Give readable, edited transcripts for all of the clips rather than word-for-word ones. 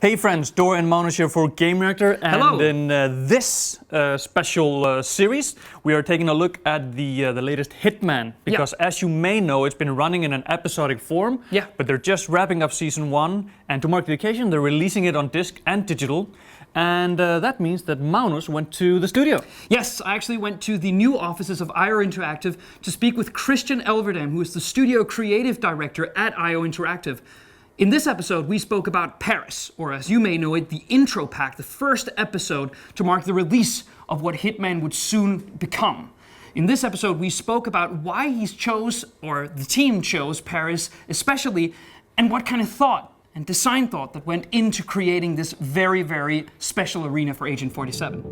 Hey friends, Dora and Magnus here for Gamereactor, and Hello. in this special series we are taking a look at the latest Hitman, because as you may know, it's been running in an episodic form, but they're just wrapping up season 1, and to mark the occasion they're releasing it on disc and digital, and that means that Magnus went to the studio. Yes, I actually went to the new offices of IO Interactive to speak with Christian Elverdam, who is the studio creative director at IO Interactive. In this episode, we spoke about Paris, or as you may know it, the intro pack, the first episode to mark the release of what Hitman would soon become. In this episode, we spoke about why he chose, or the team chose, Paris especially, and what kind of thought and design thought that went into creating this very, very special arena for Agent 47.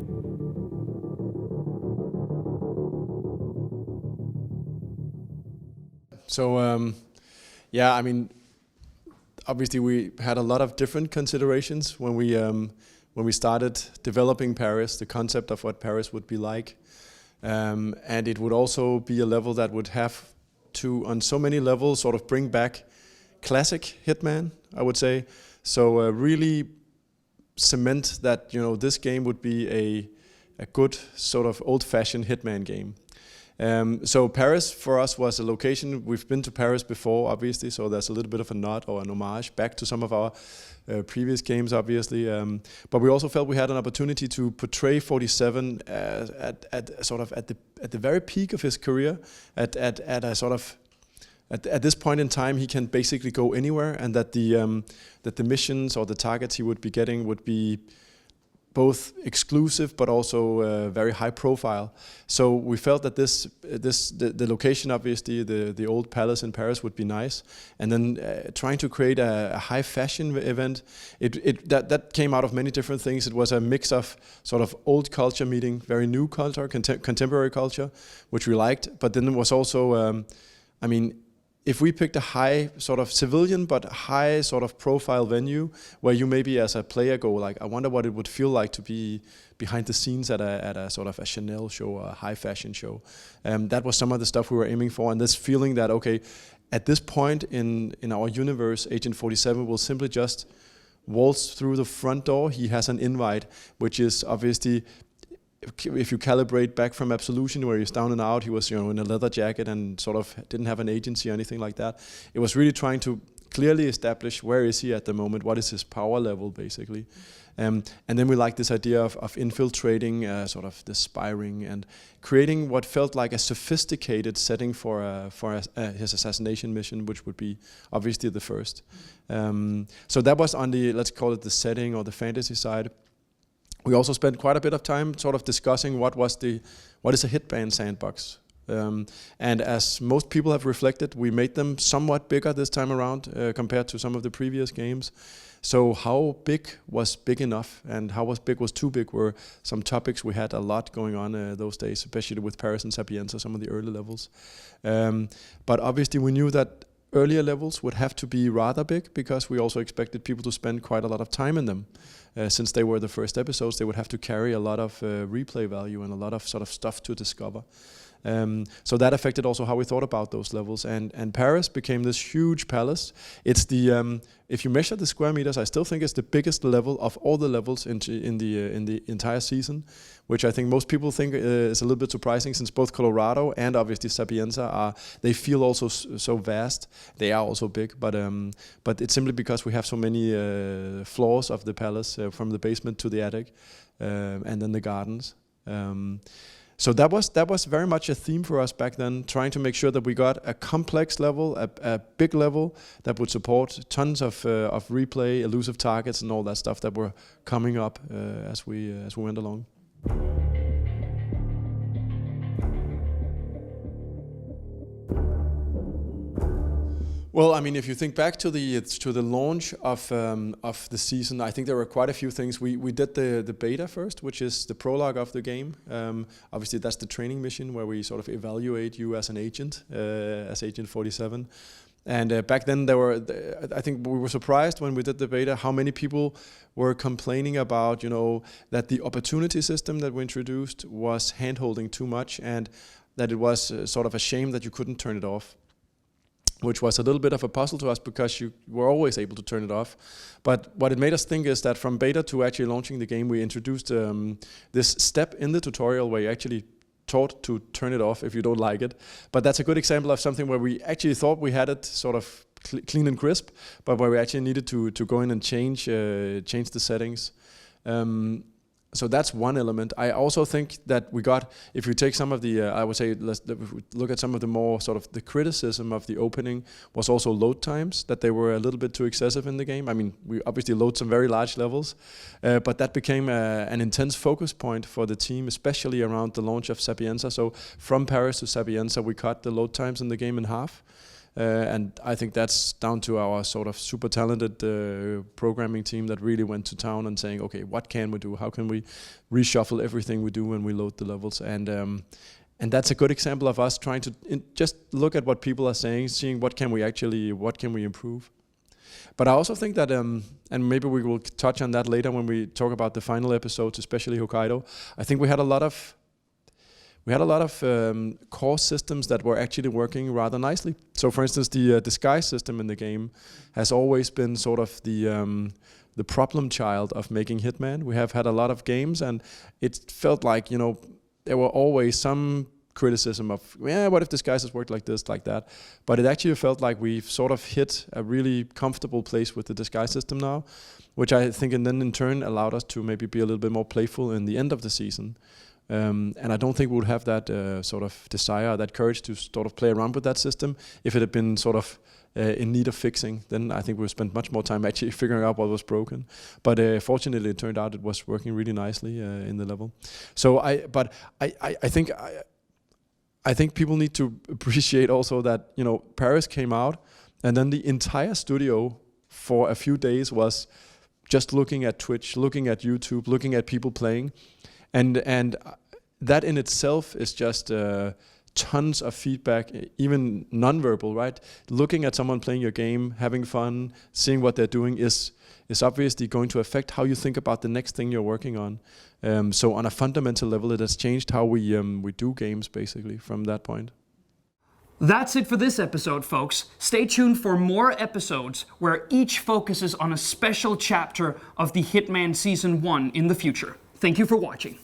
So, yeah, I mean, obviously we had a lot of different considerations when we started developing Paris, the concept of what Paris would be like. And it would also be a level that would have to, on so many levels, sort of bring back classic Hitman, I would say. So really cement that, you know, this game would be a good sort of old-fashioned Hitman game. So Paris for us was a location. We've been to Paris before, obviously, so there's a little bit of a nod or an homage back to some of our previous games, obviously. But we also felt we had an opportunity to portray 47 at the very peak of his career, at this point in time. He can basically go anywhere, and that the missions or the targets he would be getting would be both exclusive but also very high profile. So we felt that the location, obviously, the old palace in Paris would be nice, and then trying to create a high fashion event, that came out of many different things. It was a mix of sort of old culture meeting very new culture, contemporary culture, which we liked, but then it was also, I mean, if we picked a high sort of civilian but high sort of profile venue where you maybe as a player go like, I wonder what it would feel like to be behind the scenes at a sort of a Chanel show or a high fashion show. That was some of the stuff we were aiming for, and this feeling that, okay, at this point in our universe, Agent 47 will simply just waltz through the front door. He has an invite, which is obviously, if you calibrate back from Absolution, where he's down and out, he was, you know, in a leather jacket and sort of didn't have an agency or anything like that. It was really trying to clearly establish where is he at the moment, what is his power level, basically. And then we liked this idea of infiltrating, sort of the spying and creating what felt like a sophisticated setting for his assassination mission, which would be obviously the first. So that was on the, let's call it the setting or the fantasy side. We also spent quite a bit of time sort of discussing what is a Hitman sandbox. And as most people have reflected, we made them somewhat bigger this time around compared to some of the previous games. So how big was big enough, and how big was too big were some topics we had a lot going on those days, especially with Paris and Sapienza, some of the early levels. But obviously we knew that earlier levels would have to be rather big, because we also expected people to spend quite a lot of time in them. Since they were the first episodes, they would have to carry a lot of replay value and a lot of sort of stuff to discover. So that affected also how we thought about those levels. And Paris became this huge palace. It's the if you measure the square meters, I still think it's the biggest level of all the levels in the entire season, which I think most people think is a little bit surprising, since both Colorado and obviously Sapienza they feel also so vast. They are also big, but it's simply because we have so many floors of the palace, from the basement to the attic, and then the gardens. So that was very much a theme for us back then, trying to make sure that we got a complex level, a big level that would support tons of replay, elusive targets, and all that stuff that were coming up as we went along. Well, I mean, if you think back to the launch of the season, I think there were quite a few things. We did the beta first, which is the prologue of the game. Obviously, that's the training mission where we sort of evaluate you as an agent, as Agent 47. And back then, I think we were surprised when we did the beta how many people were complaining about, you know, that the opportunity system that we introduced was hand-holding too much, and that it was sort of a shame that you couldn't turn it off. which was a little bit of a puzzle to us because you were always able to turn it off. But what it made us think is that from beta to actually launching the game, we introduced this step in the tutorial where you actually taught to turn it off if you don't like it. But that's a good example of something where we actually thought we had it sort of clean and crisp, but where we actually needed to go in and change the settings. So that's one element. I also think that we got, if we take some of the, I would say, let's look at some of the more sort of the criticism of the opening was also load times, that they were a little bit too excessive in the game. I mean, we obviously load some very large levels, but that became an intense focus point for the team, especially around the launch of Sapienza. So from Paris to Sapienza, we cut the load times in the game in half. And I think that's down to our sort of super talented programming team that really went to town and saying, okay, what can we do? How can we reshuffle everything we do when we load the levels? And that's a good example of us trying to just look at what people are saying, seeing what can we improve. But I also think that, and maybe we will touch on that later when we talk about the final episodes, especially Hokkaido. I think we had a lot of core systems that were actually working rather nicely. So, for instance, the disguise system in the game has always been sort of the problem child of making Hitman. We have had a lot of games, and it felt like, you know, there were always some criticism of, what if disguises worked like this, like that? But it actually felt like we've sort of hit a really comfortable place with the disguise system now, which I think, and then in turn allowed us to maybe be a little bit more playful in the end of the season. And I don't think we would have that sort of desire, that courage to sort of play around with that system if it had been sort of in need of fixing. Then I think we would spend much more time actually figuring out what was broken. But fortunately, it turned out it was working really nicely in the level. So I think people need to appreciate also that, you know, Paris came out, and then the entire studio for a few days was just looking at Twitch, looking at YouTube, looking at people playing. And that in itself is just tons of feedback, even non-verbal, right? Looking at someone playing your game, having fun, seeing what they're doing is obviously going to affect how you think about the next thing you're working on. So on a fundamental level, it has changed how we do games, basically, from that point. That's it for this episode, folks. Stay tuned for more episodes where each focuses on a special chapter of the Hitman Season 1 in the future. Thank you for watching.